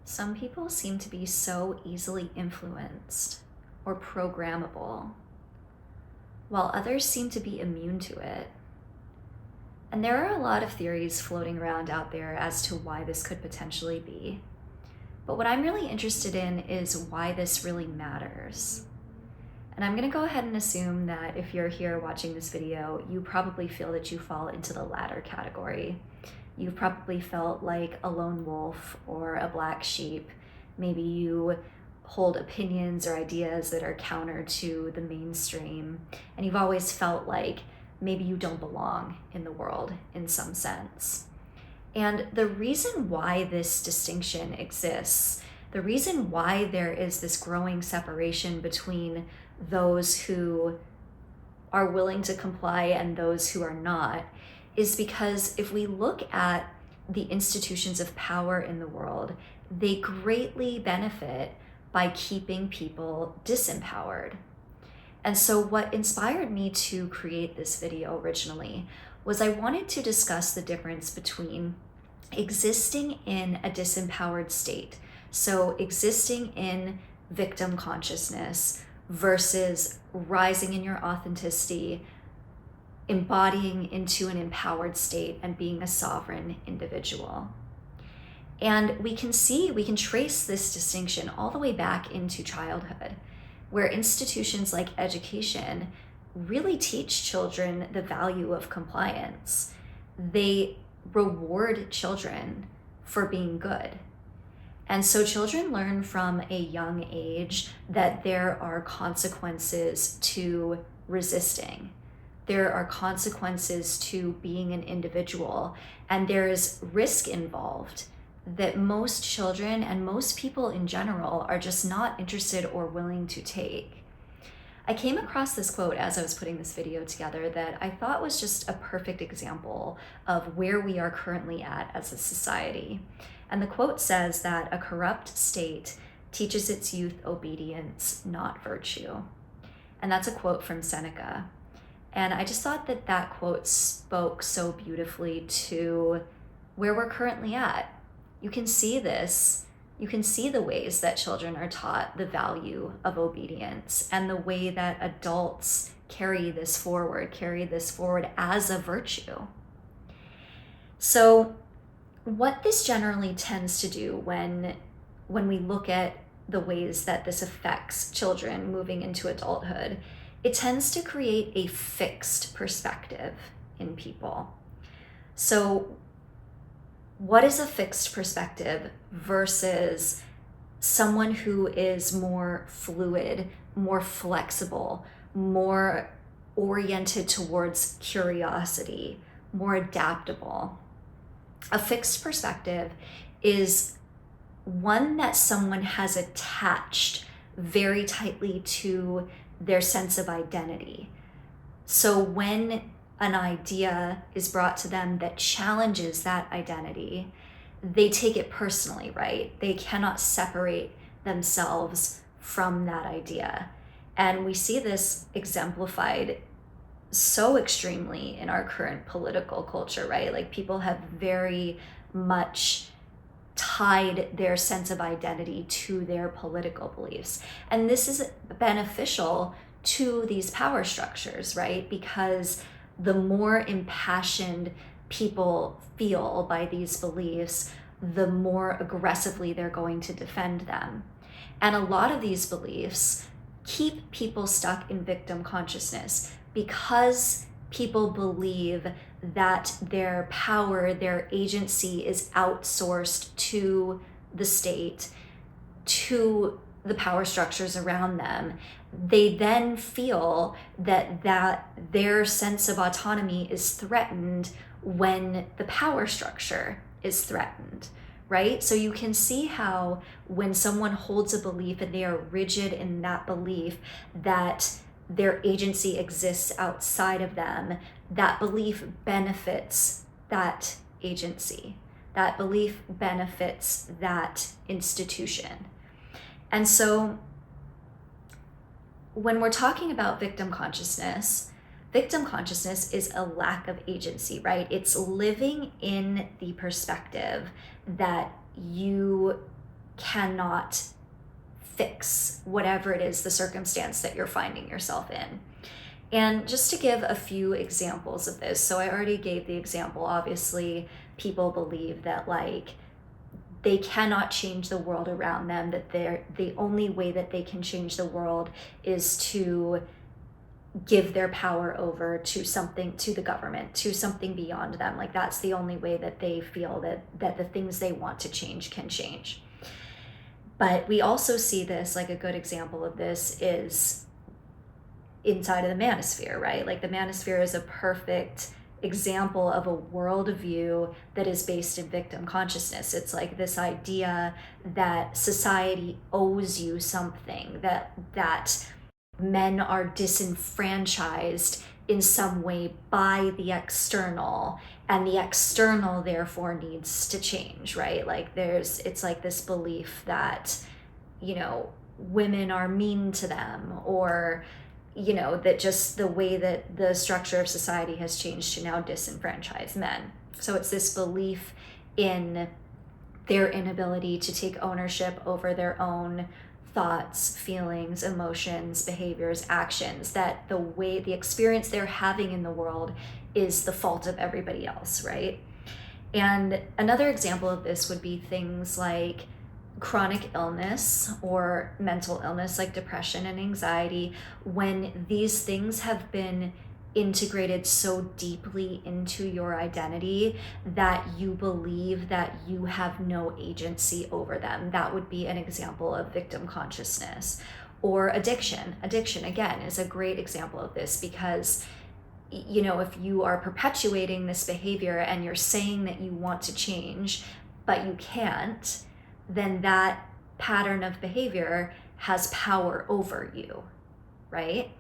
Some people seem to be so easily influenced or programmable, while others seem to be immune to it. And there are a lot of theories floating around out there as to why this could potentially be. But what I'm really interested in is why this really matters. And I'm going to go ahead and assume that if you're here watching this video, you probably feel that you fall into the latter category. You've probably felt like a lone wolf or a black sheep. Maybe you hold opinions or ideas that are counter to the mainstream, and you've always felt like maybe you don't belong in the world in some sense. And the reason why this distinction exists, the reason why there is this growing separation between those who are willing to comply and those who are not, is because if we look at the institutions of power in the world, they greatly benefit by keeping people disempowered. And so what inspired me to create this video originally was I wanted to discuss the difference between existing in a disempowered state, so existing in victim consciousness, versus rising in your authenticity, embodying into an empowered state and being a sovereign individual. And we can trace this distinction all the way back into childhood, where institutions like education really teach children the value of compliance. They reward children for being good. And so children learn from a young age that there are consequences to resisting. There are consequences to being an individual, and there is risk involved that most children and most people in general are just not interested or willing to take. I came across this quote as I was putting this video together that I thought was just a perfect example of where we are currently at as a society. And the quote says that a corrupt state teaches its youth obedience, not virtue. And that's a quote from Seneca. And I just thought that that quote spoke so beautifully to where we're currently at. You can see this. You can see the ways that children are taught the value of obedience and the way that adults carry this forward as a virtue. So what this generally tends to do when we look at the ways that this affects children moving into adulthood, it tends to create a fixed perspective in people. So what is a fixed perspective versus someone who is more fluid, more flexible, more oriented towards curiosity, more adaptable? A fixed perspective is one that someone has attached very tightly to their sense of identity. So when an idea is brought to them that challenges that identity, they take it personally, right? They cannot separate themselves from that idea. And we see this exemplified so extremely in our current political culture, right? Like people have very much tied their sense of identity to their political beliefs. And this is beneficial to these power structures, right? Because the more impassioned people feel by these beliefs, the more aggressively they're going to defend them. And a lot of these beliefs keep people stuck in victim consciousness because people believe that their power, their agency is outsourced to the state, to the power structures around them. They then feel that their sense of autonomy is threatened when the power structure is threatened, right? So you can see how when someone holds a belief and they are rigid in that belief that their agency exists outside of them, that belief benefits that agency. That belief benefits that institution. And so when we're talking about victim consciousness is a lack of agency, right? It's living in the perspective that you cannot fix whatever it is, the circumstance that you're finding yourself in. And just to give a few examples of this, so I already gave the example, obviously, people believe that like they cannot change the world around them, that the only way that they can change the world is to give their power over to something, to the government, to something beyond them. Like that's the only way that they feel that the things they want to change can change. But we also see this, like a good example of this is inside of the manosphere, right? Like the manosphere is a perfect example of a worldview that is based in victim consciousness. It's like this idea that society owes you something, that men are disenfranchised in some way by the external, and the external therefore needs to change, right? Like it's like this belief that, you know, women are mean to them, or you know, that just the way that the structure of society has changed to now disenfranchise men. So it's this belief in their inability to take ownership over their own thoughts, feelings, emotions, behaviors, actions, that the experience they're having in the world is the fault of everybody else, right? And another example of this would be things like chronic illness or mental illness like depression and anxiety, when these things have been integrated so deeply into your identity that you believe that you have no agency over them. That would be an example of victim consciousness. Or addiction. Addiction, again, is a great example of this, because you know, if you are perpetuating this behavior and you're saying that you want to change but you can't, then that pattern of behavior has power over you, right?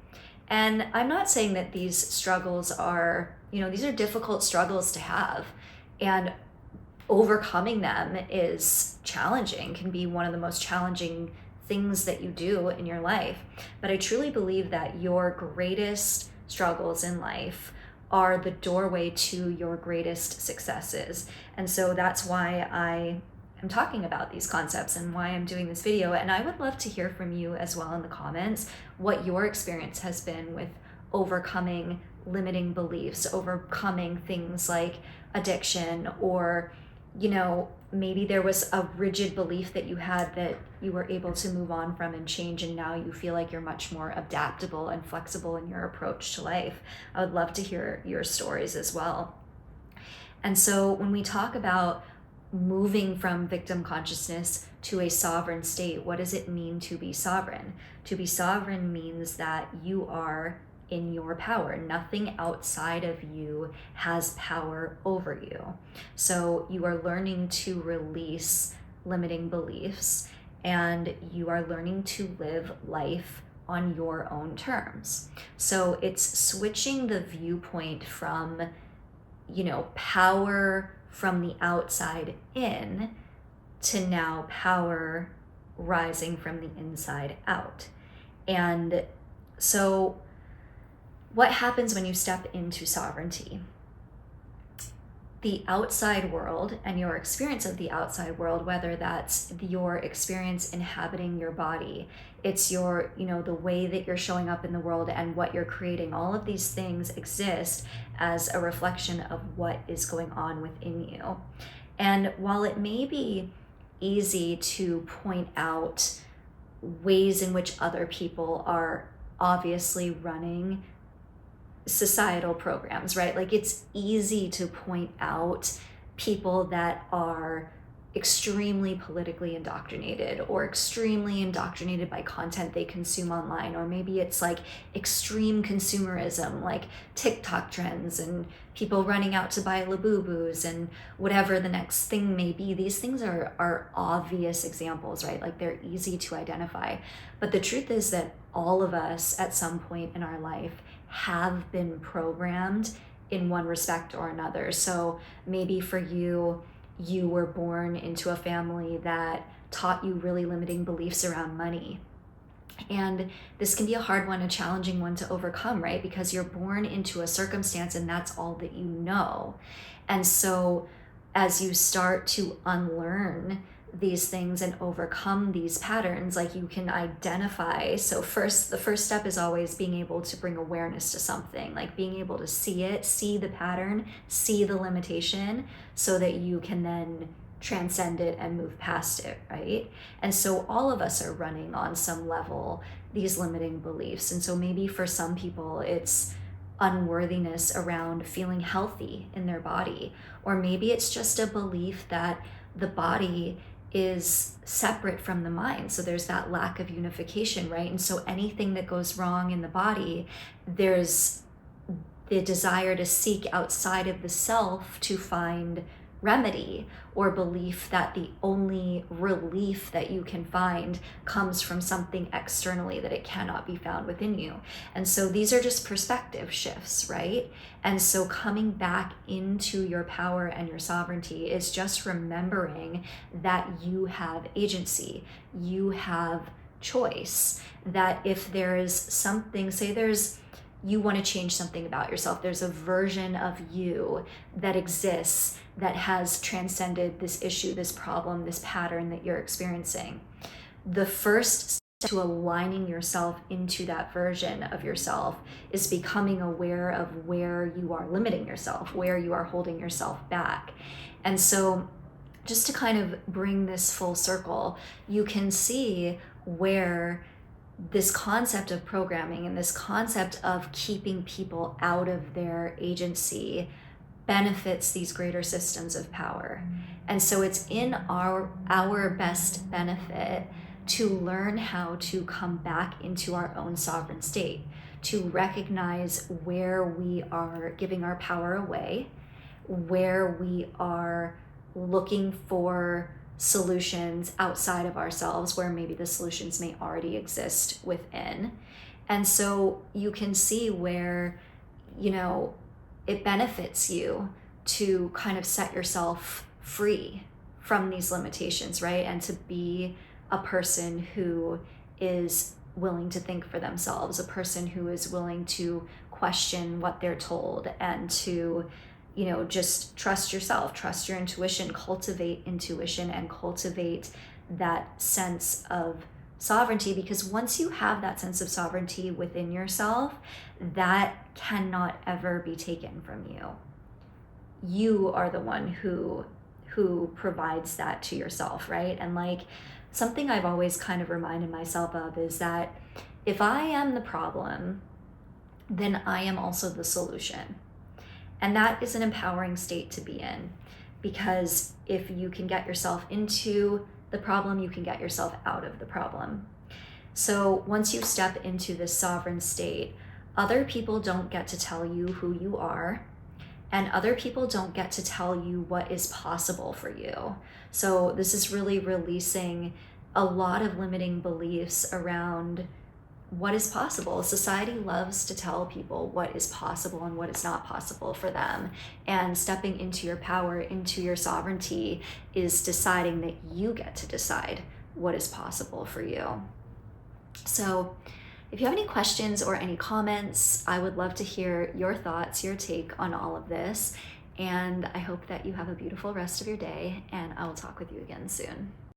And I'm not saying that these struggles are, you know, these are difficult struggles to have, and overcoming them is challenging, can be one of the most challenging things that you do in your life. But I truly believe that your greatest struggles in life are the doorway to your greatest successes. And so that's why I am talking about these concepts and why I'm doing this video. And I would love to hear from you as well in the comments what your experience has been with overcoming limiting beliefs, overcoming things like addiction, or, you know, maybe there was a rigid belief that you had that you were able to move on from and change, and now you feel like you're much more adaptable and flexible in your approach to life. I would love to hear your stories as well. And so when we talk about moving from victim consciousness to a sovereign state, what does it mean to be sovereign? To be sovereign means that you are in your power. Nothing outside of you has power over you. So you are learning to release limiting beliefs, and you are learning to live life on your own terms. So it's switching the viewpoint from, you know, power from the outside in to now power rising from the inside out. And so what happens when you step into sovereignty? The outside world and your experience of the outside world, whether that's your experience inhabiting your body, it's your, you know, the way that you're showing up in the world and what you're creating, all of these things exist as a reflection of what is going on within you. And while it may be easy to point out ways in which other people are obviously running societal programs, right? Like it's easy to point out people that are extremely politically indoctrinated or extremely indoctrinated by content they consume online, or maybe it's like extreme consumerism, like TikTok trends and people running out to buy Labubus and whatever the next thing may be. These things are obvious examples, right? Like they're easy to identify. But the truth is that all of us at some point in our life have been programmed in one respect or another. So maybe for you, you were born into a family that taught you really limiting beliefs around money. And this can be a hard one, a challenging one to overcome, right? Because you're born into a circumstance and that's all that you know. And so as you start to unlearn these things and overcome these patterns, like you can identify. So the first step is always being able to bring awareness to something, like being able to see it, see the pattern, see the limitation, so that you can then transcend it and move past it, right? And so all of us are running on some level these limiting beliefs. And so maybe for some people it's unworthiness around feeling healthy in their body, or maybe it's just a belief that the body is separate from the mind. So there's that lack of unification, right? And so anything that goes wrong in the body, there's the desire to seek outside of the self to find remedy, or belief that the only relief that you can find comes from something externally, that it cannot be found within you. And so these are just perspective shifts, right? And so coming back into your power and your sovereignty is just remembering that you have agency, you have choice, that if there is something, say you want to change something about yourself, there's a version of you that exists that has transcended this issue, this problem, this pattern that you're experiencing. The first step to aligning yourself into that version of yourself is becoming aware of where you are limiting yourself, where you are holding yourself back. And so just to kind of bring this full circle, you can see where this concept of programming and this concept of keeping people out of their agency benefits these greater systems of power. And so it's in our best benefit to learn how to come back into our own sovereign state, to recognize where we are giving our power away, where we are looking for solutions outside of ourselves, where maybe the solutions may already exist within. And so you can see where, it benefits you to kind of set yourself free from these limitations, right? And to be a person who is willing to think for themselves, a person who is willing to question what they're told, and to just trust yourself, trust your intuition, cultivate intuition, and cultivate that sense of sovereignty. Because once you have that sense of sovereignty within yourself, that cannot ever be taken from you. You are the one who provides that to yourself, right? And like something I've always kind of reminded myself of is that if I am the problem, then I am also the solution. And that is an empowering state to be in, because if you can get yourself into the problem, you can get yourself out of the problem. So once you step into this sovereign state, other people don't get to tell you who you are, and other people don't get to tell you what is possible for you. So this is really releasing a lot of limiting beliefs around what is possible. Society loves to tell people what is possible and what is not possible for them. And stepping into your power, into your sovereignty, is deciding that you get to decide what is possible for you. So if you have any questions or any comments, I would love to hear your thoughts, your take on all of this. And I hope that you have a beautiful rest of your day, and I will talk with you again soon.